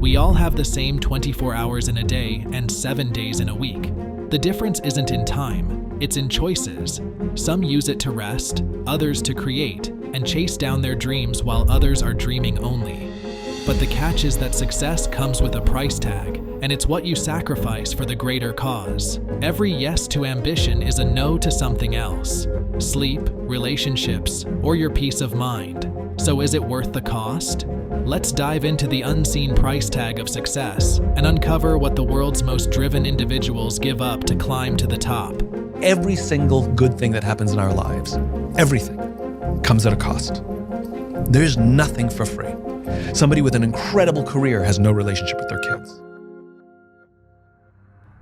We all have the same 24 hours in a day and 7 days in a week. The difference isn't in time, it's in choices. Some use it to rest, others to create, and chase down their dreams while others are dreaming only. But the catch is that success comes with a price tag, and it's what you sacrifice for the greater cause. Every yes to ambition is a no to something else. Sleep, relationships, or your peace of mind. So is it worth the cost? Let's dive into the unseen price tag of success and uncover what the world's most driven individuals give up to climb to the top. Every single good thing that happens in our lives, everything, comes at a cost. There's nothing for free. Somebody with an incredible career has no relationship with their kids.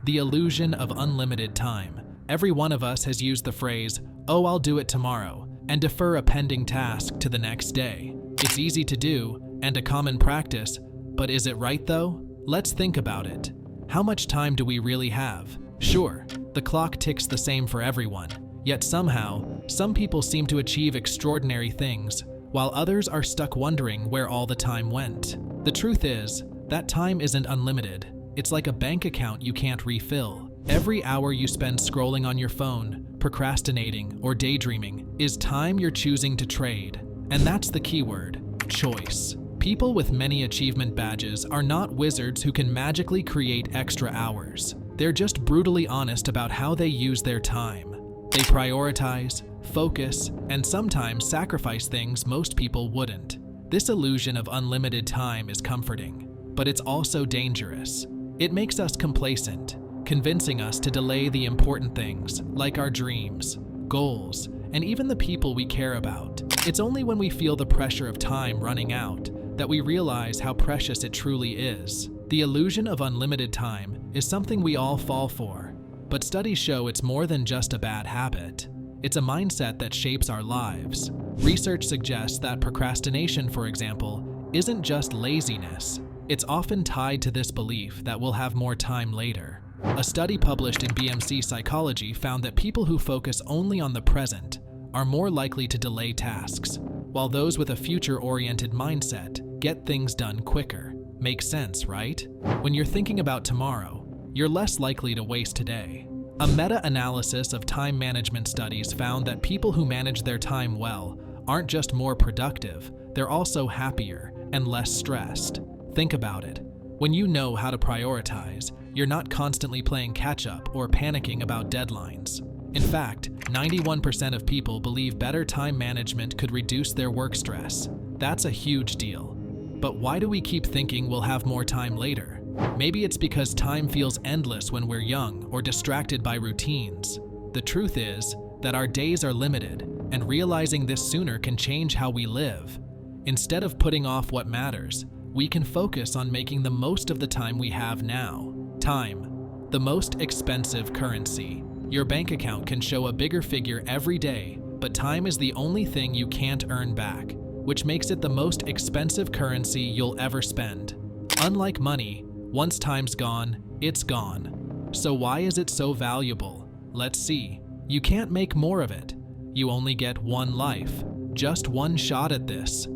The illusion of unlimited time. Every one of us has used the phrase, "Oh, I'll do it tomorrow," and defer a pending task to the next day. It's easy to do and a common practice, but is it right though? Let's think about it. How much time do we really have? Sure, the clock ticks the same for everyone, yet somehow, some people seem to achieve extraordinary things, while others are stuck wondering where all the time went. The truth is, that time isn't unlimited. It's like a bank account you can't refill. Every hour you spend scrolling on your phone, procrastinating, or daydreaming is time you're choosing to trade. And that's the keyword, choice. People with many achievement badges are not wizards who can magically create extra hours. They're just brutally honest about how they use their time. They prioritize, focus, and sometimes sacrifice things most people wouldn't. This illusion of unlimited time is comforting, but it's also dangerous. It makes us complacent, convincing us to delay the important things like our dreams, goals, and even the people we care about. It's only when we feel the pressure of time running out that we realize how precious it truly is. The illusion of unlimited time is something we all fall for, but studies show it's more than just a bad habit. It's a mindset that shapes our lives. Research suggests that procrastination, for example, isn't just laziness. It's often tied to this belief that we'll have more time later. A study published in BMC Psychology found that people who focus only on the present are more likely to delay tasks, while those with a future-oriented mindset get things done quicker. Makes sense, right? When you're thinking about tomorrow, you're less likely to waste today. A meta-analysis of time management studies found that people who manage their time well aren't just more productive, they're also happier and less stressed. Think about it. When you know how to prioritize, you're not constantly playing catch-up or panicking about deadlines. In fact, 91% of people believe better time management could reduce their work stress. That's a huge deal. But why do we keep thinking we'll have more time later? Maybe it's because time feels endless when we're young or distracted by routines. The truth is that our days are limited, and realizing this sooner can change how we live. Instead of putting off what matters, we can focus on making the most of the time we have now. Time, the most expensive currency. Your bank account can show a bigger figure every day, but time is the only thing you can't earn back, which makes it the most expensive currency you'll ever spend. Unlike money, once time's gone, it's gone. So why is it so valuable? Let's see. You can't make more of it. You only get one life, just one shot at this.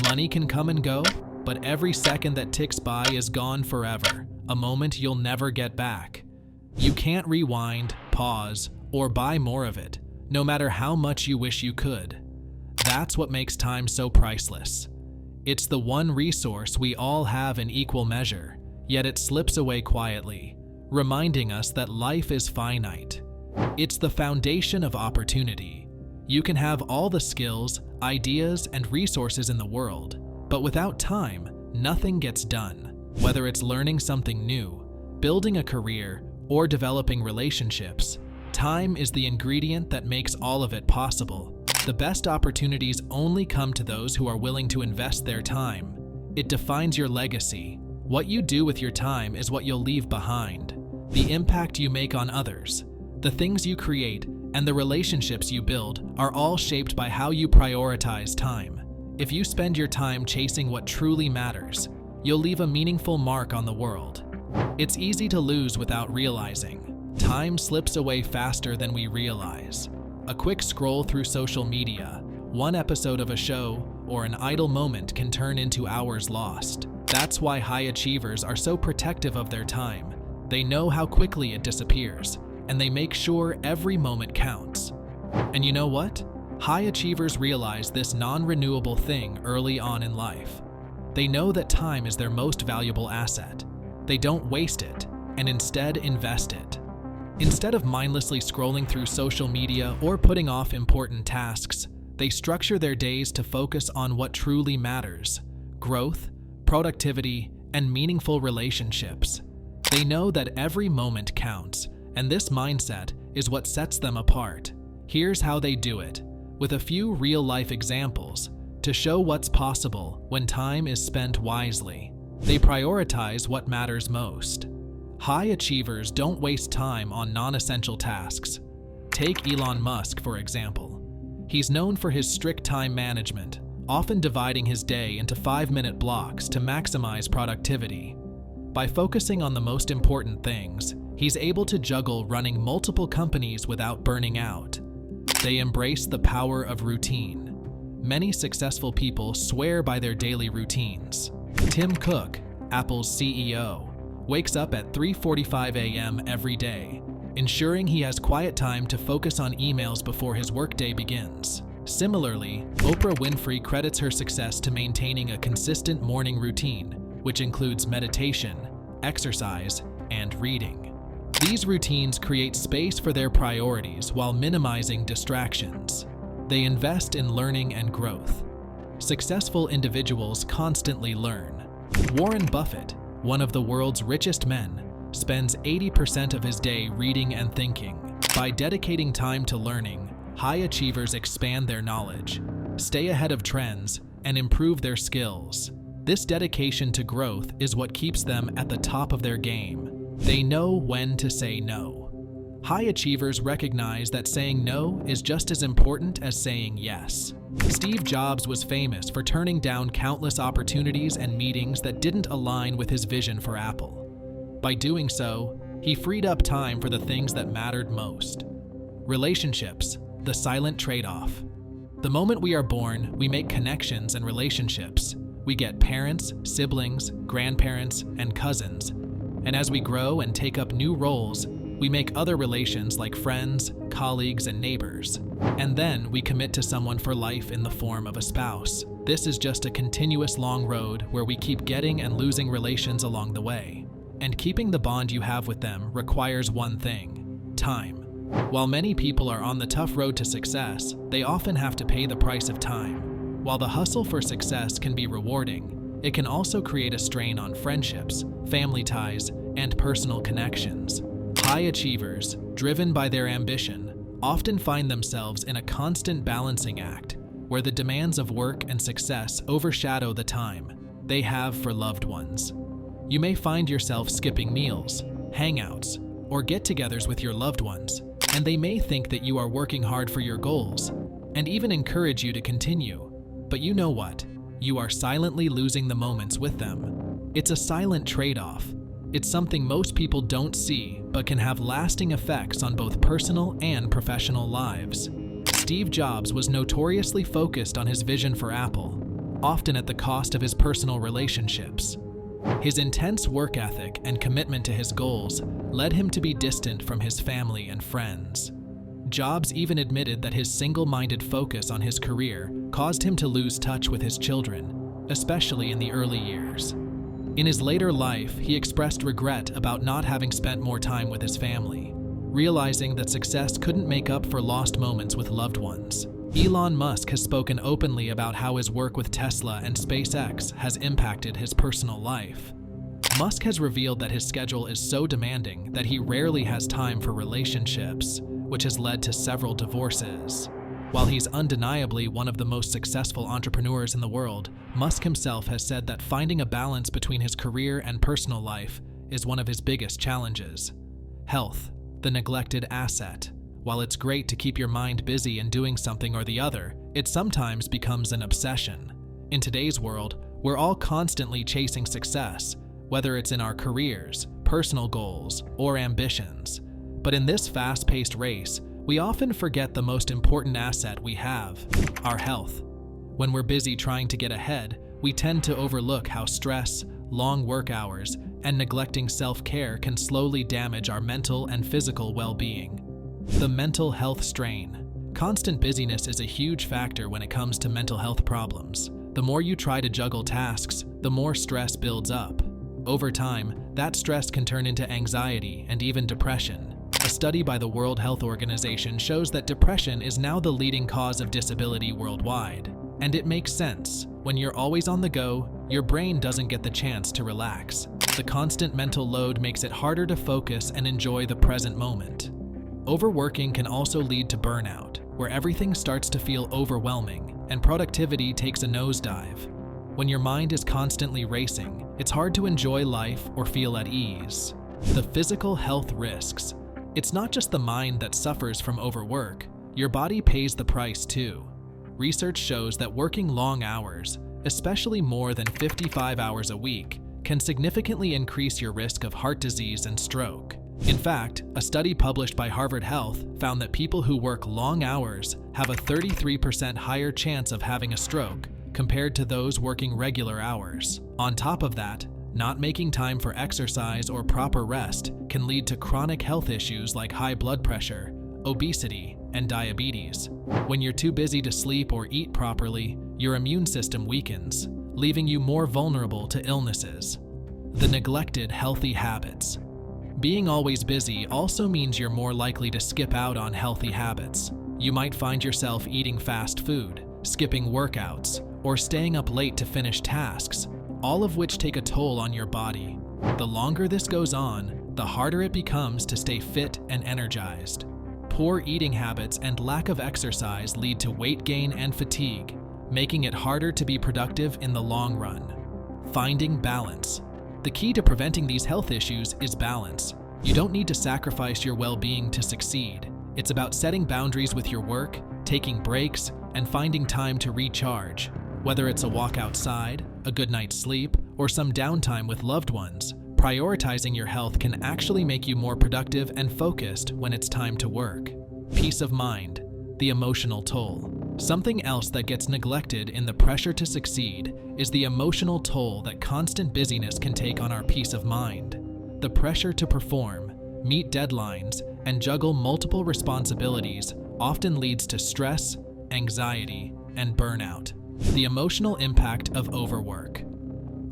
Money can come and go, but every second that ticks by is gone forever, a moment you'll never get back. You can't rewind, pause, or buy more of it, no matter how much you wish you could. That's what makes time so priceless. It's the one resource we all have in equal measure, yet it slips away quietly, reminding us that life is finite. It's the foundation of opportunity. You can have all the skills, ideas, and resources in the world, but without time, nothing gets done. Whether it's learning something new, building a career, or developing relationships, time is the ingredient that makes all of it possible. The best opportunities only come to those who are willing to invest their time. It defines your legacy. What you do with your time is what you'll leave behind. The impact you make on others, the things you create, and the relationships you build are all shaped by how you prioritize time. If you spend your time chasing what truly matters, you'll leave a meaningful mark on the world. It's easy to lose without realizing. Time slips away faster than we realize. A quick scroll through social media, one episode of a show, or an idle moment can turn into hours lost. That's why high achievers are so protective of their time. They know how quickly it disappears, and they make sure every moment counts. And you know what? High achievers realize this non-renewable thing early on in life. They know that time is their most valuable asset. They don't waste it, and instead invest it. Instead of mindlessly scrolling through social media or putting off important tasks, they structure their days to focus on what truly matters: growth, productivity, and meaningful relationships. They know that every moment counts, and this mindset is what sets them apart. Here's how they do it, with a few real-life examples to show what's possible when time is spent wisely. They prioritize what matters most. High achievers don't waste time on non-essential tasks. Take Elon Musk, for example. He's known for his strict time management, often dividing his day into 5-minute blocks to maximize productivity. By focusing on the most important things, he's able to juggle running multiple companies without burning out. They embrace the power of routine. Many successful people swear by their daily routines. Tim Cook, Apple's CEO, wakes up at 3:45 a.m. every day, ensuring he has quiet time to focus on emails before his workday begins. Similarly, Oprah Winfrey credits her success to maintaining a consistent morning routine, which includes meditation, exercise, and reading. These routines create space for their priorities while minimizing distractions. They invest in learning and growth. Successful individuals constantly learn. Warren Buffett, one of the world's richest men, spends 80% of his day reading and thinking. By dedicating time to learning, high achievers expand their knowledge, stay ahead of trends, and improve their skills. This dedication to growth is what keeps them at the top of their game. They know when to say no. High achievers recognize that saying no is just as important as saying yes. Steve Jobs was famous for turning down countless opportunities and meetings that didn't align with his vision for Apple. By doing so, he freed up time for the things that mattered most. Relationships, the silent trade-off. The moment we are born, we make connections and relationships. We get parents, siblings, grandparents, and cousins. And as we grow and take up new roles, we make other relations like friends, colleagues, and neighbors. And then we commit to someone for life in the form of a spouse. This is just a continuous long road where we keep getting and losing relations along the way. And keeping the bond you have with them requires one thing: time. While many people are on the tough road to success, they often have to pay the price of time. While the hustle for success can be rewarding, it can also create a strain on friendships, family ties, and personal connections. High achievers, driven by their ambition, often find themselves in a constant balancing act, where the demands of work and success overshadow the time they have for loved ones. You may find yourself skipping meals, hangouts, or get-togethers with your loved ones, and they may think that you are working hard for your goals, and even encourage you to continue. But you know what? You are silently losing the moments with them. It's a silent trade-off. It's something most people don't see, but can have lasting effects on both personal and professional lives. Steve Jobs was notoriously focused on his vision for Apple, often at the cost of his personal relationships. His intense work ethic and commitment to his goals led him to be distant from his family and friends. Jobs even admitted that his single-minded focus on his career caused him to lose touch with his children, especially in the early years. In his later life, he expressed regret about not having spent more time with his family, realizing that success couldn't make up for lost moments with loved ones. Elon Musk has spoken openly about how his work with Tesla and SpaceX has impacted his personal life. Musk has revealed that his schedule is so demanding that he rarely has time for relationships, which has led to several divorces. While he's undeniably one of the most successful entrepreneurs in the world, Musk himself has said that finding a balance between his career and personal life is one of his biggest challenges. Health, the neglected asset. While it's great to keep your mind busy in doing something or the other, it sometimes becomes an obsession. In today's world, we're all constantly chasing success, whether it's in our careers, personal goals, or ambitions. But in this fast-paced race, we often forget the most important asset we have: our health. When we're busy trying to get ahead, we tend to overlook how stress, long work hours, and neglecting self-care can slowly damage our mental and physical well-being. The mental health strain. Constant busyness is a huge factor when it comes to mental health problems. The more you try to juggle tasks, the more stress builds up. Over time, that stress can turn into anxiety and even depression. A study by the World Health Organization shows that depression is now the leading cause of disability worldwide. And it makes sense. When you're always on the go, your brain doesn't get the chance to relax. The constant mental load makes it harder to focus and enjoy the present moment. Overworking can also lead to burnout, where everything starts to feel overwhelming and productivity takes a nosedive. When your mind is constantly racing, it's hard to enjoy life or feel at ease. The physical health risks. It's not just the mind that suffers from overwork. Your body pays the price too. Research shows that working long hours, especially more than 55 hours a week, can significantly increase your risk of heart disease and stroke. In fact, a study published by Harvard Health found that people who work long hours have a 33% higher chance of having a stroke compared to those working regular hours. On top of that, not making time for exercise or proper rest can lead to chronic health issues like high blood pressure, obesity, and diabetes. When you're too busy to sleep or eat properly, your immune system weakens, leaving you more vulnerable to illnesses. The neglected healthy habits. Being always busy also means you're more likely to skip out on healthy habits. You might find yourself eating fast food, skipping workouts, or staying up late to finish tasks, all of which take a toll on your body. The longer this goes on, the harder it becomes to stay fit and energized. Poor eating habits and lack of exercise lead to weight gain and fatigue, making it harder to be productive in the long run. Finding balance. The key to preventing these health issues is balance. You don't need to sacrifice your well-being to succeed. It's about setting boundaries with your work, taking breaks, and finding time to recharge. Whether it's a walk outside, a good night's sleep, or some downtime with loved ones, prioritizing your health can actually make you more productive and focused when it's time to work. Peace of mind. The emotional toll. Something else that gets neglected in the pressure to succeed is the emotional toll that constant busyness can take on our peace of mind. The pressure to perform, meet deadlines, and juggle multiple responsibilities often leads to stress, anxiety, and burnout. The emotional impact of overwork.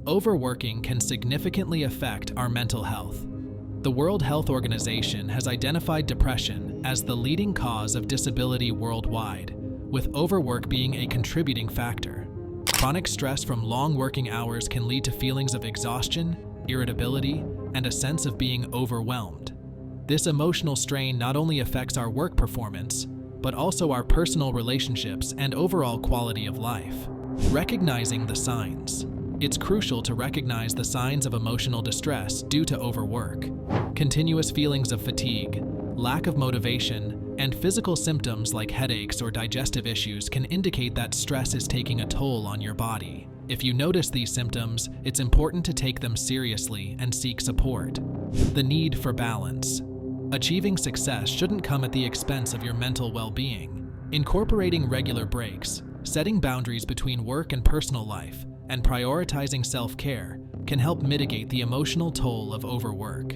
Overworking can significantly affect our mental health. The World Health Organization has identified depression as the leading cause of disability worldwide, with overwork being a contributing factor. Chronic stress from long working hours can lead to feelings of exhaustion, irritability, and a sense of being overwhelmed. This emotional strain not only affects our work performance, but also our personal relationships and overall quality of life. Recognizing the signs. It's crucial to recognize the signs of emotional distress due to overwork. Continuous feelings of fatigue, lack of motivation, and physical symptoms like headaches or digestive issues can indicate that stress is taking a toll on your body. If you notice these symptoms, it's important to take them seriously and seek support. The need for balance. Achieving success shouldn't come at the expense of your mental well-being. Incorporating regular breaks, setting boundaries between work and personal life, and prioritizing self-care can help mitigate the emotional toll of overwork.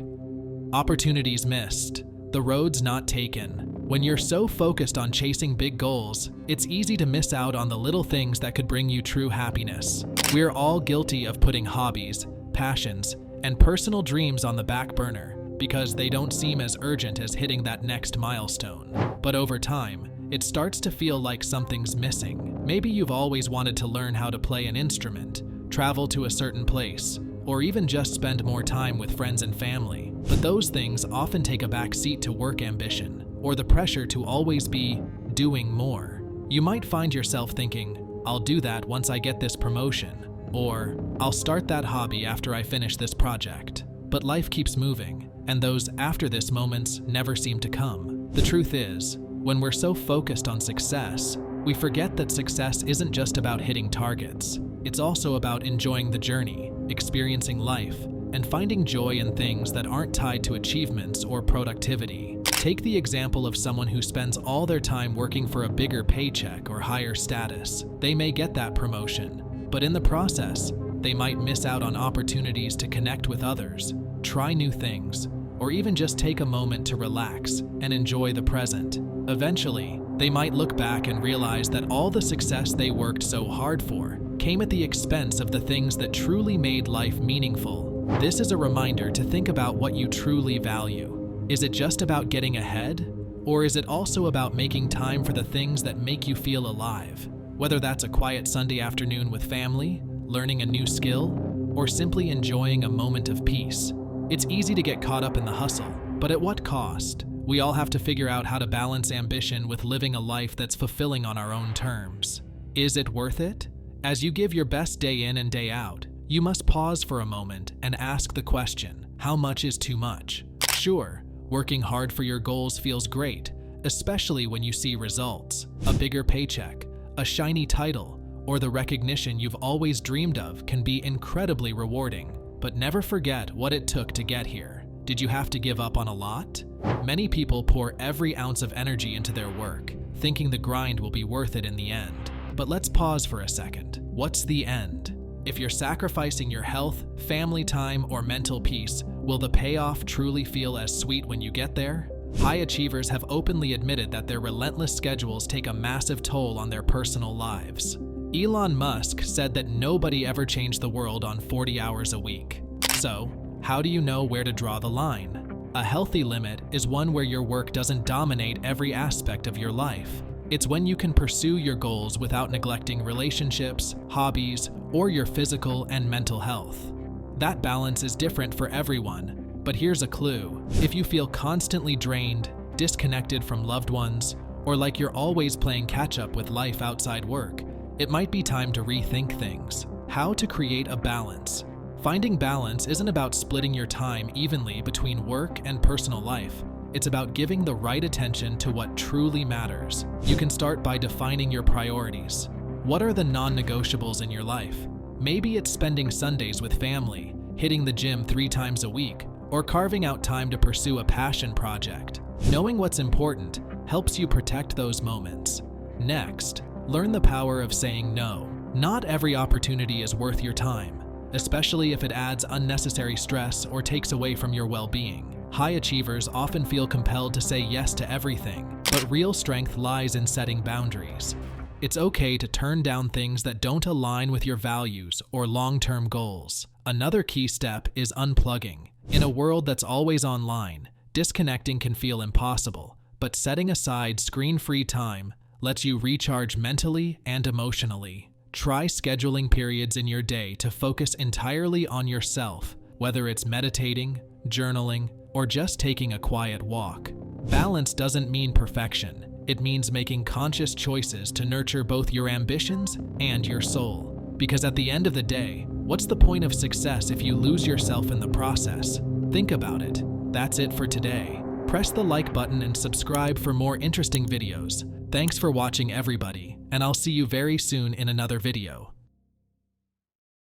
Opportunities missed. The roads not taken. When you're so focused on chasing big goals, it's easy to miss out on the little things that could bring you true happiness. We're all guilty of putting hobbies, passions, and personal dreams on the back burner because they don't seem as urgent as hitting that next milestone. But over time, it starts to feel like something's missing. Maybe you've always wanted to learn how to play an instrument, travel to a certain place, or even just spend more time with friends and family. But those things often take a back seat to work ambition, or the pressure to always be doing more. You might find yourself thinking, I'll do that once I get this promotion, or I'll start that hobby after I finish this project. But life keeps moving, and those after this moments never seem to come. The truth is, when we're so focused on success, we forget that success isn't just about hitting targets. It's also about enjoying the journey, experiencing life, and finding joy in things that aren't tied to achievements or productivity. Take the example of someone who spends all their time working for a bigger paycheck or higher status. They may get that promotion, but in the process, They might miss out on opportunities to connect with others, try new things, or even just take a moment to relax and enjoy the present. Eventually, they might look back and realize that all the success they worked so hard for came at the expense of the things that truly made life meaningful. This is a reminder to think about what you truly value. Is it just about getting ahead? Or is it also about making time for the things that make you feel alive? Whether that's a quiet Sunday afternoon with family, learning a new skill, or simply enjoying a moment of peace. It's easy to get caught up in the hustle, but at what cost? We all have to figure out how to balance ambition with living a life that's fulfilling on our own terms. Is it worth it? As you give your best day in and day out, you must pause for a moment and ask the question, how much is too much? Sure, working hard for your goals feels great, especially when you see results, a bigger paycheck, a shiny title, or the recognition you've always dreamed of can be incredibly rewarding. But never forget what it took to get here. Did you have to give up on a lot? Many people pour every ounce of energy into their work, thinking the grind will be worth it in the end. But let's pause for a second. What's the end? If you're sacrificing your health, family time, or mental peace, will the payoff truly feel as sweet when you get there? High achievers have openly admitted that their relentless schedules take a massive toll on their personal lives. Elon Musk said that nobody ever changed the world on 40 hours a week. So, how do you know where to draw the line? A healthy limit is one where your work doesn't dominate every aspect of your life. It's when you can pursue your goals without neglecting relationships, hobbies, or your physical and mental health. That balance is different for everyone, but here's a clue. If you feel constantly drained, disconnected from loved ones, or like you're always playing catch-up with life outside work, it might be time to rethink things. How to create a balance. Finding balance isn't about splitting your time evenly between work and personal life. It's about giving the right attention to what truly matters. You can start by defining your priorities. What are the non-negotiables in your life? Maybe it's spending Sundays with family, hitting the gym 3 times a week, or carving out time to pursue a passion project. Knowing what's important helps you protect those moments. Next, learn the power of saying no. Not every opportunity is worth your time, especially if it adds unnecessary stress or takes away from your well-being. High achievers often feel compelled to say yes to everything, but real strength lies in setting boundaries. It's okay to turn down things that don't align with your values or long-term goals. Another key step is unplugging. In a world that's always online, disconnecting can feel impossible, but setting aside screen-free time lets you recharge mentally and emotionally. Try scheduling periods in your day to focus entirely on yourself, whether it's meditating, journaling, or just taking a quiet walk. Balance doesn't mean perfection. It means making conscious choices to nurture both your ambitions and your soul. Because at the end of the day, what's the point of success if you lose yourself in the process? Think about it. That's it for today. Press the like button and subscribe for more interesting videos. Thanks for watching, everybody, and I'll see you very soon in another video.